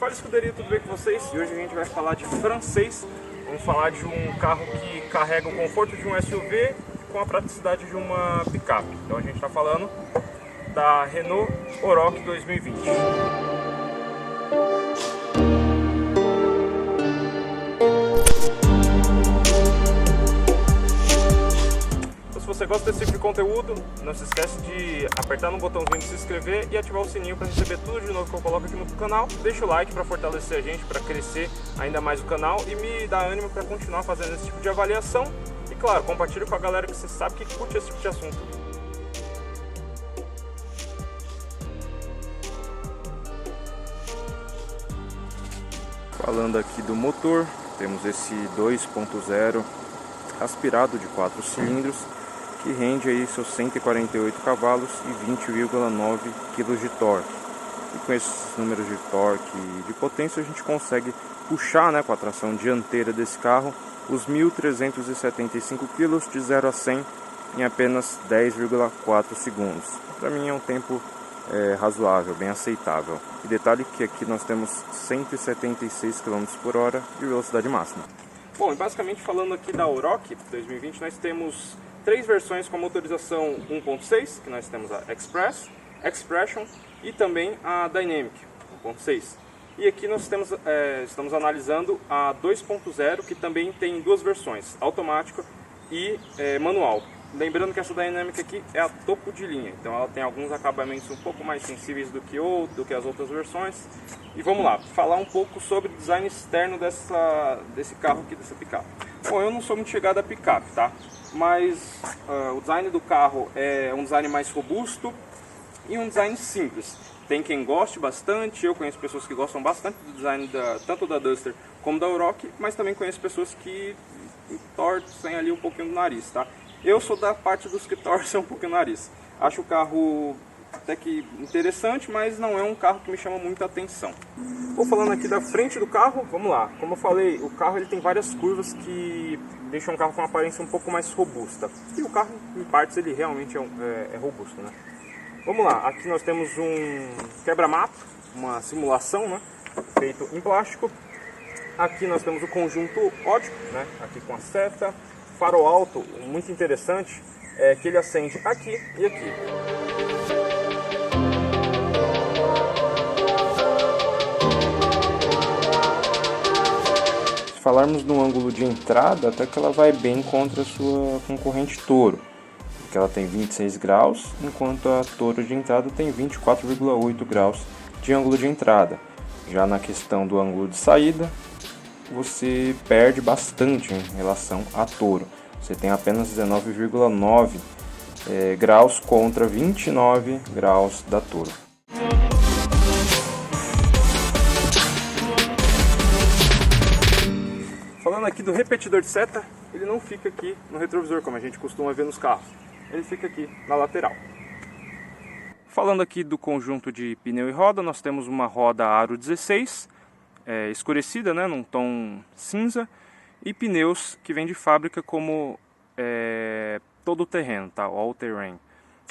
Fala Escuderia, tudo bem com vocês? E hoje a gente vai falar de francês. Vamos falar de um carro que carrega o conforto de um SUV com a praticidade de uma picape. Então a gente está falando da Renault Oroch 2020. Se você gosta desse tipo de conteúdo, não se esquece de apertar no botãozinho de se inscrever e ativar o sininho para receber tudo de novo que eu coloco aqui no canal. Deixa o like para fortalecer a gente, para crescer ainda mais o canal e me dar ânimo para continuar fazendo esse tipo de avaliação. E claro, compartilhe com a galera que você sabe que curte esse tipo de assunto. Falando aqui do motor, temos esse 2.0 aspirado de 4 cilindros, que rende aí seus 148 cavalos e 20,9 kg de torque. E com esses números de torque e de potência a gente consegue puxar, com a tração dianteira desse carro os 1.375 kg de 0 a 100 em apenas 10,4 segundos. Para mim é um tempo razoável, bem aceitável. E detalhe que aqui nós temos 176 km por hora de velocidade máxima. Bom, e basicamente falando aqui da Oroch 2020, nós temos 3 versões com a motorização 1.6, que nós temos a Express, Expression e também a Dynamic 1.6. E aqui nós estamos analisando a 2.0, que também tem 2 versões, automática e manual. Lembrando que essa Dynamic aqui é a topo de linha, então ela tem alguns acabamentos um pouco mais sensíveis do que as outras versões. E vamos lá, falar um pouco sobre o design externo desse carro aqui, dessa picape. Bom, eu não sou muito chegado a picape, tá? Mas o design do carro é um design mais robusto e um design simples. Tem quem goste bastante, eu conheço pessoas que gostam bastante do design tanto da Duster como da Oroch, mas também conheço pessoas que torcem ali um pouquinho do nariz, tá? Eu sou da parte dos que torcem um pouquinho o nariz. Acho o carro até que interessante, mas não é um carro que me chama muita atenção. Vou falando aqui da frente do carro, vamos lá. Como eu falei, o carro ele tem várias curvas que deixam o carro com uma aparência um pouco mais robusta. E o carro, em partes, ele realmente é robusto, né? Vamos lá, aqui nós temos um quebra-mato, uma simulação, feito em plástico. Aqui nós temos o conjunto ótico, aqui com a seta. Farol alto, muito interessante, é que ele acende aqui e aqui. Se falarmos no ângulo de entrada, até que ela vai bem contra a sua concorrente Toro, porque ela tem 26 graus, enquanto a Toro de entrada tem 24,8 graus de ângulo de entrada. Já na questão do ângulo de saída, você perde bastante em relação à Toro. Você tem apenas 19,9 graus contra 29 graus da Toro. Falando aqui do repetidor de seta, ele não fica aqui no retrovisor, como a gente costuma ver nos carros. Ele fica aqui na lateral. Falando aqui do conjunto de pneu e roda, nós temos uma roda aro 16, escurecida, num tom cinza, e pneus que vêm de fábrica como todo terreno, tá? All terrain,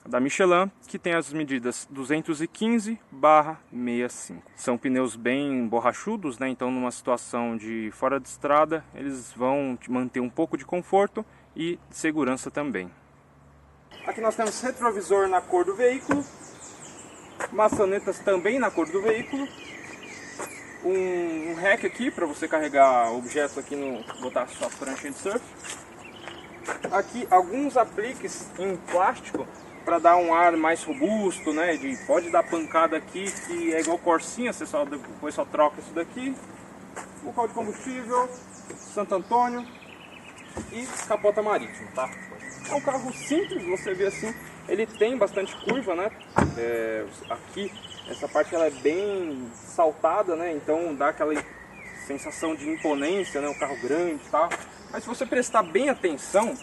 da Michelin, que tem as medidas 215/65. São pneus bem borrachudos, então numa situação de fora de estrada eles vão te manter um pouco de conforto e segurança também. Aqui nós temos retrovisor na cor do veículo, maçanetas também na cor do veículo, um rack aqui para você carregar objetos aqui, botar sua pranchinha de surf. Aqui alguns apliques em plástico para dar um ar mais robusto, pode dar pancada aqui, que é igual corsinha, você depois só troca isso daqui. Bocal de combustível, Santo Antônio e capota marítima, tá? É um carro simples, você vê assim, ele tem bastante curva, aqui essa parte ela é bem saltada, então dá aquela sensação de imponência, um carro grande e tal. Mas se você prestar bem atenção,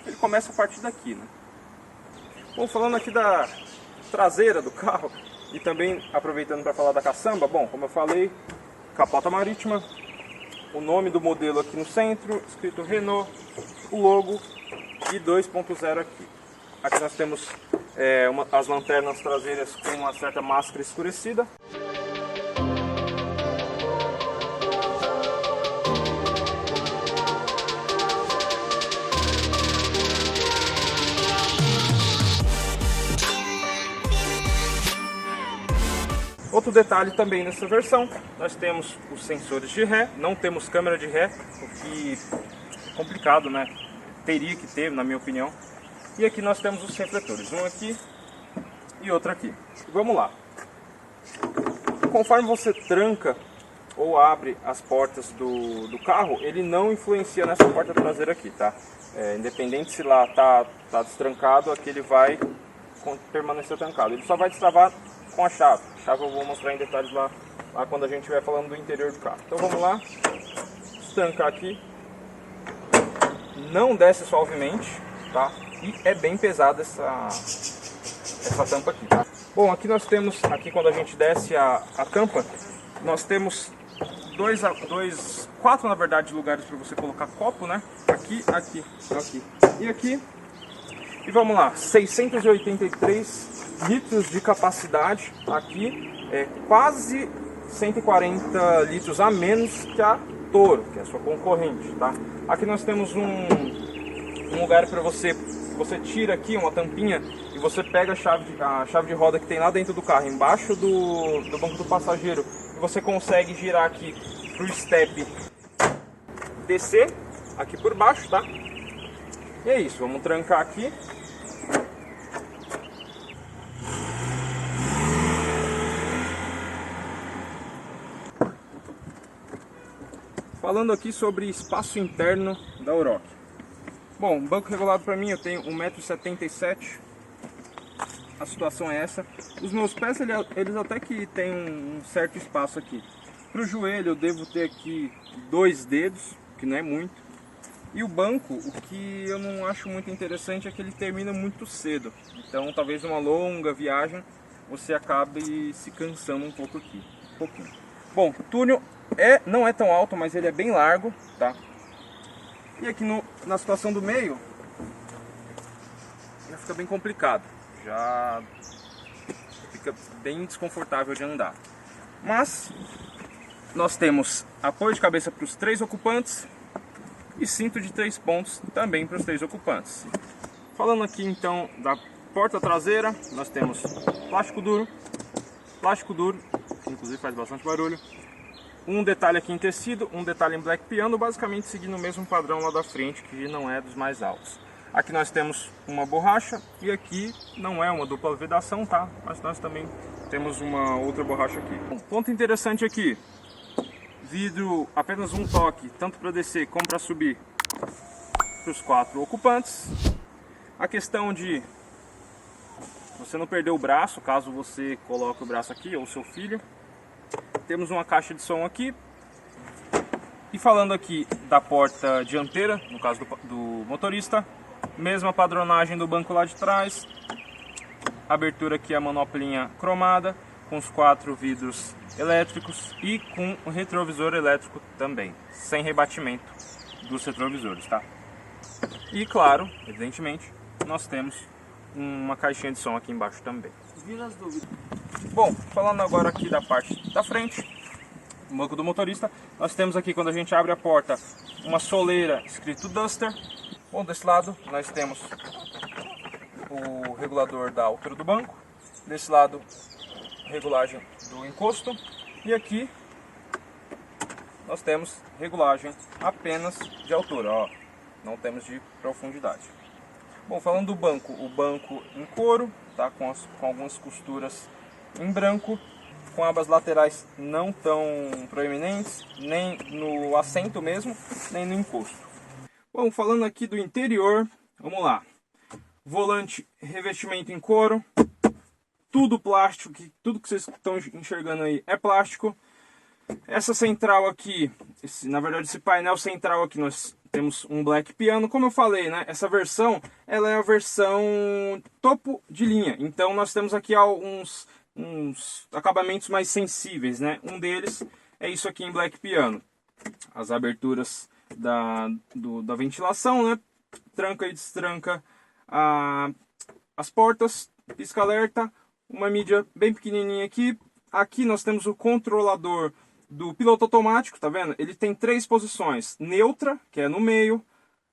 ele começa a partir daqui, Bom, falando aqui da traseira do carro e também aproveitando para falar da caçamba, bom, como eu falei, capota marítima, o nome do modelo aqui no centro, escrito Renault, o logo e 2.0 aqui. Aqui nós temos as lanternas traseiras com uma certa máscara escurecida. Outro detalhe também nessa versão, nós temos os sensores de ré, não temos câmera de ré, o que é complicado, né? Teria que ter, na minha opinião. E aqui nós temos os refletores, um aqui e outro aqui. Vamos lá. Conforme você tranca ou abre as portas do carro, ele não influencia nessa porta traseira aqui, tá? Independente se lá tá destrancado, aqui ele vai permanecer trancado. Ele só vai destravar com a chave. A chave eu vou mostrar em detalhes lá quando a gente estiver falando do interior do carro. Então vamos lá, destrancar aqui. Não desce suavemente, tá? E é bem pesada essa tampa aqui, tá? Bom, aqui nós temos, quando a gente desce a tampa, nós temos quatro na verdade lugares para você colocar copo, né? Aqui e aqui. E vamos lá, 683 litros de capacidade aqui, quase 140 litros a menos que a Toro, que é a sua concorrente, tá? Aqui nós temos um lugar para você tira aqui uma tampinha e você pega a chave de roda que tem lá dentro do carro, embaixo do banco do passageiro, e você consegue girar aqui pro step descer aqui por baixo, tá? E é isso, vamos trancar aqui. Falando aqui sobre espaço interno da Oroch. Bom, banco regulado para mim, eu tenho 1,77 m. A situação é essa. Os meus pés, eles até que tem um certo espaço aqui. Para o joelho eu devo ter aqui 2 dedos, que não é muito. E o banco, o que eu não acho muito interessante é que ele termina muito cedo. Então talvez uma longa viagem você acabe se cansando um pouco aqui. Bom, o túnel não é tão alto, mas ele é bem largo, tá? E aqui na situação do meio, já fica bem complicado. Já fica bem desconfortável de andar. Mas nós temos apoio de cabeça para os 3 ocupantes e cinto de 3 pontos também para os 3 ocupantes. Falando aqui então da porta traseira, nós temos plástico duro, que inclusive faz bastante barulho. Um detalhe aqui em tecido, um detalhe em black piano, basicamente seguindo o mesmo padrão lá da frente, que não é dos mais altos. Aqui nós temos uma borracha e aqui não é uma dupla vedação, tá? Mas nós também temos uma outra borracha aqui. Um ponto interessante aqui, vidro apenas um toque, tanto para descer como para subir para os 4 ocupantes. A questão de você não perder o braço, caso você coloque o braço aqui, ou seu filho. Temos uma caixa de som aqui. E falando aqui da porta dianteira, no caso do motorista, mesma padronagem do banco lá de trás. Abertura aqui a manopelinha cromada, com os 4 vidros elétricos e com o retrovisor elétrico também, sem rebatimento dos retrovisores, tá? E claro, evidentemente, nós temos uma caixinha de som aqui embaixo também. Bom, falando agora aqui da parte da frente, no banco do motorista, nós temos aqui, quando a gente abre a porta, uma soleira escrito Duster. Bom, desse lado nós temos o regulador da altura do banco, desse lado regulagem do encosto, e aqui nós temos regulagem apenas de altura, ó, não temos de profundidade. Bom, falando do banco, o banco em couro, tá, com algumas costuras em branco, com abas laterais não tão proeminentes, nem no assento mesmo, nem no encosto. Bom, falando aqui do interior, vamos lá. Volante, revestimento em couro, tudo plástico, tudo que vocês estão enxergando aí é plástico. Essa central aqui, na verdade esse painel central aqui, nós temos um black piano. Como eu falei, né, essa versão, ela é a versão topo de linha. Então nós temos aqui uns acabamentos mais sensíveis, né? Um deles é isso aqui em black piano. As aberturas da ventilação, né? Tranca e destranca as portas, pisca-alerta, uma mídia bem pequenininha aqui. Aqui nós temos o controlador do piloto automático, tá vendo? Ele tem 3 posições: neutra, que é no meio.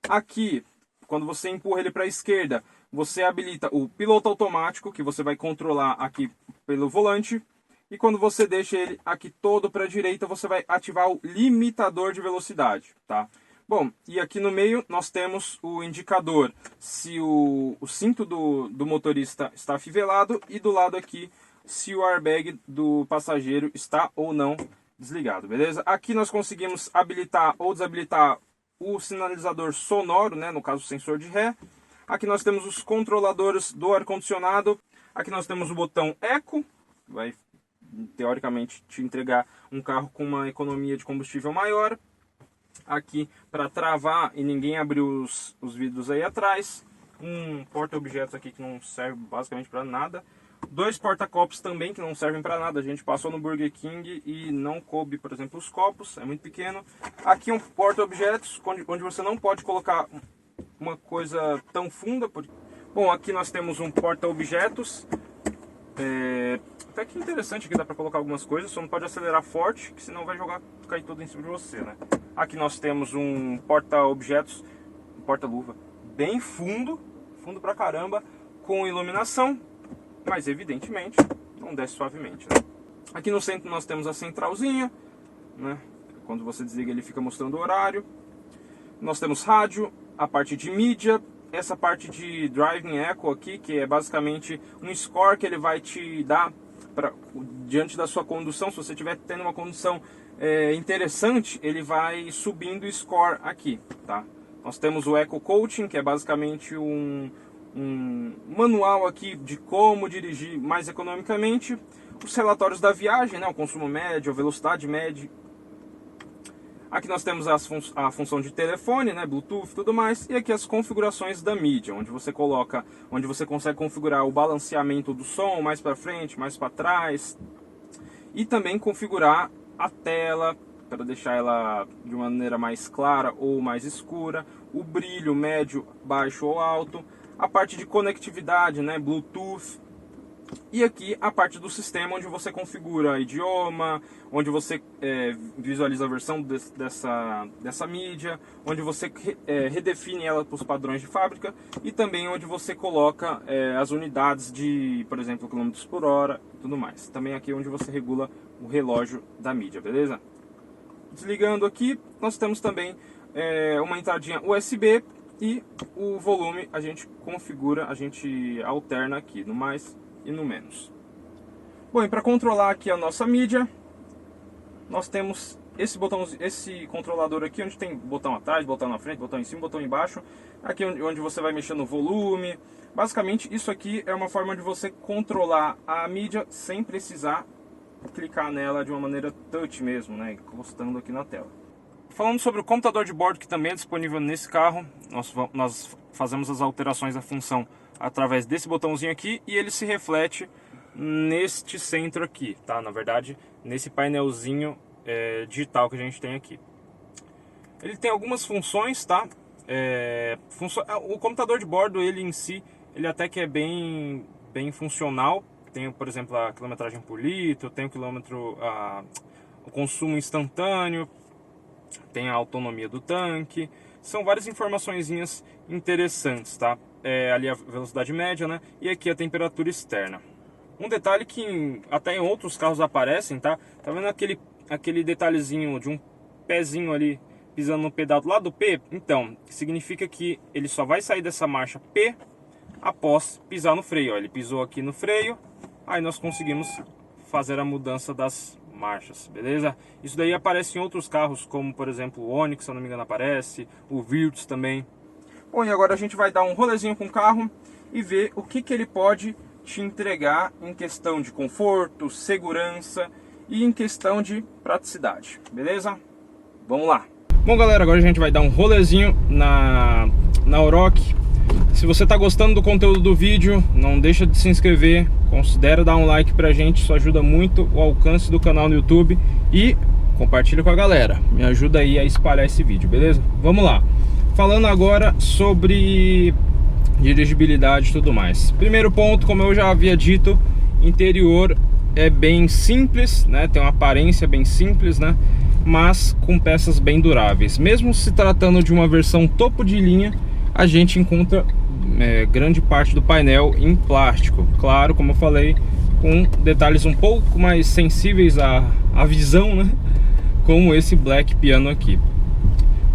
Aqui, quando você empurra ele para a esquerda, você habilita o piloto automático, que você vai controlar aqui pelo volante. E quando você deixa ele aqui todo para a direita, você vai ativar o limitador de velocidade, tá? Bom, e aqui no meio nós temos o indicador, se o cinto do motorista está afivelado, e do lado aqui, se o airbag do passageiro está ou não desligado, beleza? Aqui nós conseguimos habilitar ou desabilitar o sinalizador sonoro, né, no caso o sensor de ré. Aqui nós temos os controladores do ar-condicionado. Aqui nós temos o botão Eco, vai teoricamente te entregar um carro com uma economia de combustível maior. Aqui para travar e ninguém abrir os vidros aí atrás. Um porta-objetos aqui que não serve basicamente para nada. Dois porta-copos também que não servem para nada. A gente passou no Burger King e não coube, por exemplo, os copos, é muito pequeno. Aqui um porta-objetos onde você não pode colocar uma coisa tão funda. Bom, aqui nós temos um porta-objetos. Até que interessante, aqui dá para colocar algumas coisas, só não pode acelerar forte, que senão vai cair tudo em cima de você, né? Aqui nós temos um porta-objetos, um porta-luva bem fundo pra caramba, com iluminação, mas evidentemente não desce suavemente, né? Aqui no centro nós temos a centralzinha, né? Quando você desliga ele fica mostrando o horário. Nós temos rádio, a parte de mídia, essa parte de Driving Echo aqui, que é basicamente um score que ele vai te dar diante da sua condução. Se você estiver tendo uma condução interessante, ele vai subindo o score aqui, tá? Nós temos o Eco Coaching, que é basicamente um manual aqui de como dirigir mais economicamente. Os relatórios da viagem, né? O consumo médio, a velocidade média. Aqui nós temos a função de telefone, né, Bluetooth e tudo mais, e aqui as configurações da mídia, onde você consegue configurar o balanceamento do som mais para frente, mais para trás, e também configurar a tela para deixar ela de uma maneira mais clara ou mais escura, o brilho médio, baixo ou alto, a parte de conectividade, né, Bluetooth. E aqui a parte do sistema onde você configura idioma, onde você visualiza a versão dessa mídia, onde você redefine ela para os padrões de fábrica e também onde você coloca as unidades de, por exemplo, quilômetros por hora e tudo mais. Também aqui onde você regula o relógio da mídia, beleza? Desligando aqui, nós temos também uma entradinha USB e o volume a gente configura, a gente alterna aqui no mais e no menos. Bom, e para controlar aqui a nossa mídia, nós temos esse controlador aqui, onde tem botão atrás, botão na frente, botão em cima, botão embaixo. Aqui onde você vai mexer no volume. Basicamente isso aqui é uma forma de você controlar a mídia sem precisar clicar nela de uma maneira touch mesmo, né, encostando aqui na tela. Falando sobre o computador de bordo, que também é disponível nesse carro, nós fazemos as alterações da função através desse botãozinho aqui e ele se reflete neste centro aqui, tá? Na verdade, nesse painelzinho digital que a gente tem aqui. Ele tem algumas funções, tá? O computador de bordo, ele em si, ele até que é bem funcional. Tem, por exemplo, a quilometragem por litro, tem o consumo instantâneo, tem a autonomia do tanque. São várias informaçõezinhas interessantes, tá? Ali a velocidade média, né? E aqui a temperatura externa. Um detalhe que até em outros carros aparecem, tá? Tá vendo aquele detalhezinho de um pezinho ali pisando no pedal do lado do P? Então, significa que ele só vai sair dessa marcha P após pisar no freio. Ó, ele pisou aqui no freio, aí nós conseguimos fazer a mudança das marchas, beleza? Isso daí aparece em outros carros, como por exemplo o Onix, se eu não me engano aparece, o Virtus também. Bom, e agora a gente vai dar um rolezinho com o carro e ver o que ele pode te entregar em questão de conforto, segurança e em questão de praticidade, beleza? Vamos lá! Bom galera, agora a gente vai dar um rolezinho na Oroch. Se você está gostando do conteúdo do vídeo, não deixa de se inscrever, considera dar um like pra gente, isso ajuda muito o alcance do canal no YouTube e compartilha com a galera, me ajuda aí a espalhar esse vídeo, beleza? Vamos lá! Falando agora sobre dirigibilidade e tudo mais. Primeiro ponto, como eu já havia dito, interior é bem simples, né? Tem uma aparência bem simples, né? Mas com peças bem duráveis. Mesmo se tratando de uma versão topo de linha, a gente encontra grande parte do painel em plástico. Claro, como eu falei, com detalhes um pouco mais sensíveis à visão, né? Como esse Black Piano aqui.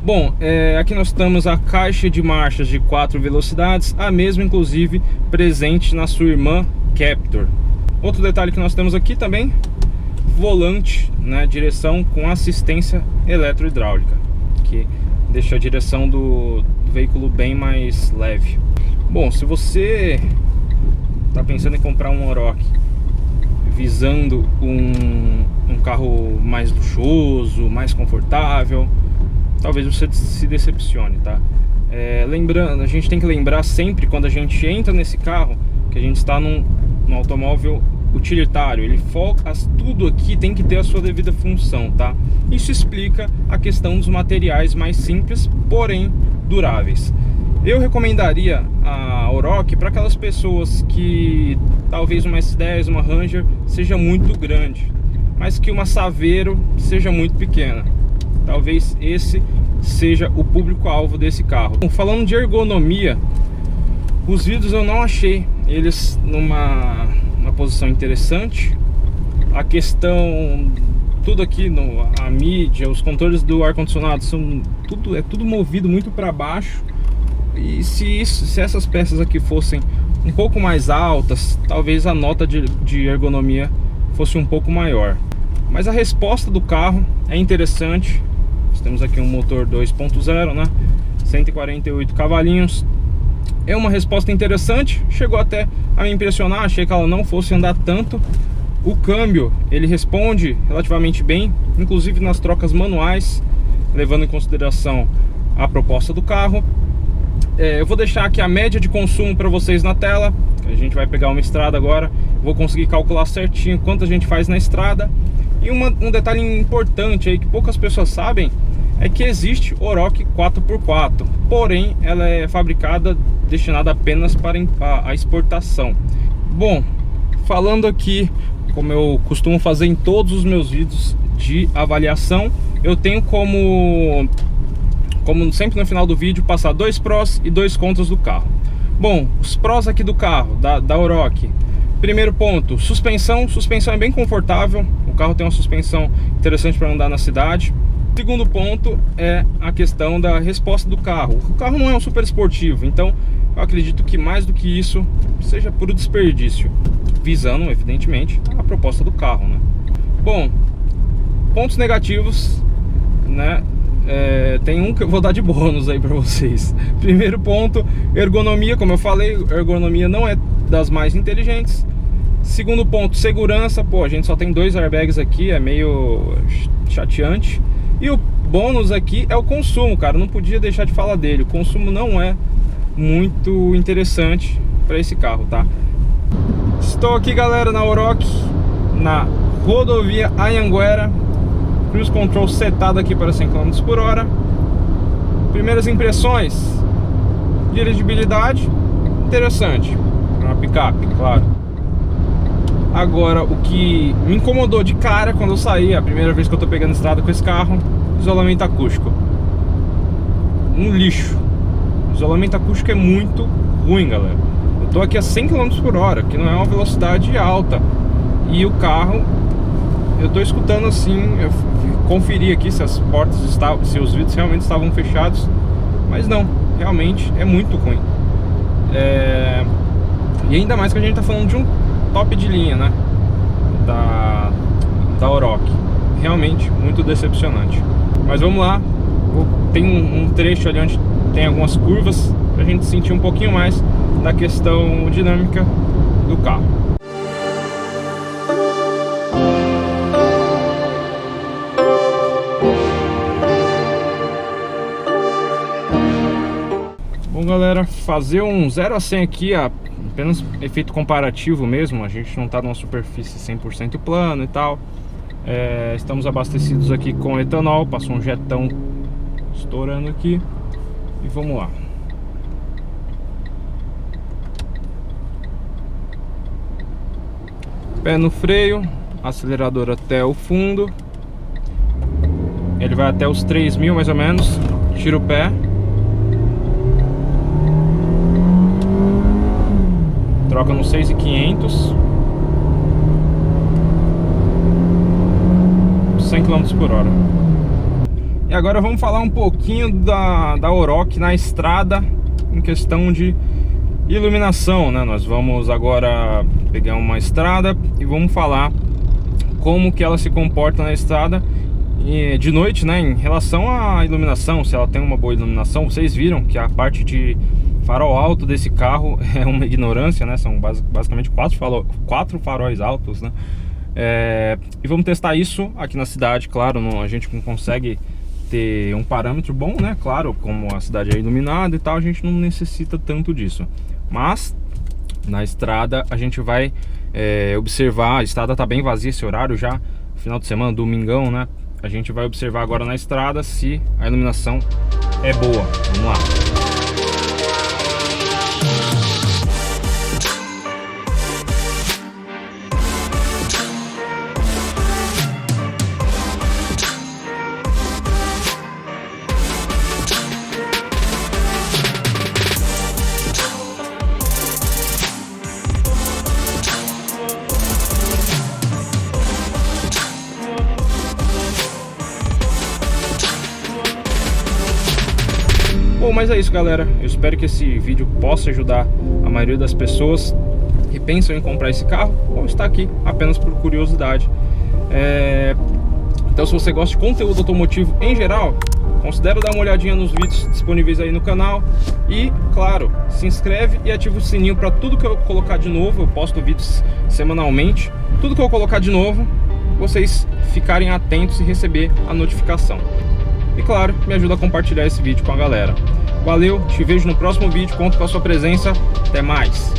Bom, aqui nós temos a caixa de marchas de 4 velocidades, a mesma inclusive presente na sua irmã Captur. Outro detalhe que nós temos aqui também, volante, né, direção com assistência eletrohidráulica, que deixa a direção do veículo bem mais leve. Bom, se você está pensando em comprar um Oroch visando um carro mais luxuoso, mais confortável, talvez você se decepcione, tá? Lembrando, a gente tem que lembrar sempre, quando a gente entra nesse carro, que a gente está num automóvel utilitário. Ele foca, tudo aqui tem que ter a sua devida função, tá? Isso explica a questão dos materiais mais simples, porém duráveis. Eu recomendaria a Oroch para aquelas pessoas que talvez uma S10, uma Ranger seja muito grande, mas que uma Saveiro seja muito pequena. Talvez esse seja o público-alvo desse carro. Bom, falando de ergonomia, os vidros eu não achei eles numa posição interessante. A questão, tudo aqui, a mídia, os controles do ar-condicionado é tudo movido muito para baixo. E se essas peças aqui fossem um pouco mais altas, talvez a nota de ergonomia fosse um pouco maior. Mas a resposta do carro é interessante. Nós temos aqui um motor 2.0, né? 148 cavalinhos. É uma resposta interessante, chegou até a me impressionar, achei que ela não fosse andar tanto. O câmbio, ele responde relativamente bem, inclusive nas trocas manuais, levando em consideração a proposta do carro. Eu vou deixar aqui a média de consumo para vocês na tela. A gente vai pegar uma estrada agora, vou conseguir calcular certinho quanto a gente faz na estrada. E um detalhe importante aí que poucas pessoas sabem é que existe Oroch 4x4, porém ela é fabricada, destinada apenas para a exportação. Bom, falando aqui, como eu costumo fazer em todos os meus vídeos de avaliação, eu tenho como sempre no final do vídeo, passar 2 prós e 2 contras do carro. Bom, os prós aqui do carro, da Oroch. Primeiro ponto, suspensão é bem confortável, o carro tem uma suspensão interessante para andar na cidade. Segundo ponto é a questão da resposta do carro. O carro não é um super esportivo, então eu acredito que mais do que isso seja puro desperdício, visando evidentemente a proposta do carro, né? Bom, pontos negativos, né? Tem um que eu vou dar de bônus aí para vocês. Primeiro ponto, ergonomia, como eu falei, a ergonomia não é das mais inteligentes. Segundo ponto, segurança, pô, a gente só tem 2 airbags aqui, é meio chateante. E o bônus aqui é o consumo, cara, não podia deixar de falar dele. O consumo não é muito interessante para esse carro, tá? Estou aqui, galera, na Oroch, na rodovia Anhanguera, cruise control setado aqui para 100 km por hora. Primeiras impressões: dirigibilidade interessante para uma picape, claro. Agora, o que me incomodou de cara quando eu saí, a primeira vez que eu tô pegando estrada com esse carro, isolamento acústico. Um lixo. O isolamento acústico é muito ruim, galera. Eu tô aqui a 100 km por hora, que não é uma velocidade alta. E o carro, eu tô escutando assim, eu conferi aqui se as portas estavam, se os vidros realmente estavam fechados. Mas não, realmente é muito ruim. E ainda mais que a gente tá falando de um top de linha, né, da Oroch. Realmente muito decepcionante. Mas vamos lá, tem um trecho ali onde tem algumas curvas pra gente sentir um pouquinho mais da questão dinâmica do carro. Bom, galera, fazer um 0 a 100 aqui, apenas efeito comparativo mesmo. A gente não está numa superfície 100% plana e tal. Estamos abastecidos aqui com etanol, passou um jetão estourando aqui. E vamos lá. Pé no freio, acelerador até o fundo. Ele vai até os 3.000 mais ou menos. Tira o pé. Troca no 6.500. 100 km por hora. E agora vamos falar um pouquinho da Oroch na estrada, em questão de iluminação, né? Nós vamos agora pegar uma estrada e vamos falar como que ela se comporta na estrada de noite, né? Em relação à iluminação, se ela tem uma boa iluminação. Vocês viram que a parte de farol alto desse carro é uma ignorância, né? São basicamente quatro faróis altos, né? E vamos testar isso aqui na cidade. Claro, a gente não consegue ter um parâmetro bom, né? Claro, como a cidade é iluminada e tal, a gente não necessita tanto disso. Mas na estrada a gente vai observar. A estrada tá bem vazia esse horário já, final de semana, domingão, né? A gente vai observar agora na estrada se a iluminação é boa. Vamos lá. Bom, mas é isso, galera. Eu espero que esse vídeo possa ajudar a maioria das pessoas que pensam em comprar esse carro ou está aqui apenas por curiosidade. Então, se você gosta de conteúdo automotivo em geral, considere dar uma olhadinha nos vídeos disponíveis aí no canal. E, claro, se inscreve e ativa o sininho para tudo que eu colocar de novo. Eu posto vídeos semanalmente. Tudo que eu colocar de novo, vocês ficarem atentos e receber a notificação. E claro, me ajuda a compartilhar esse vídeo com a galera. Valeu, te vejo no próximo vídeo, conto com a sua presença. Até mais!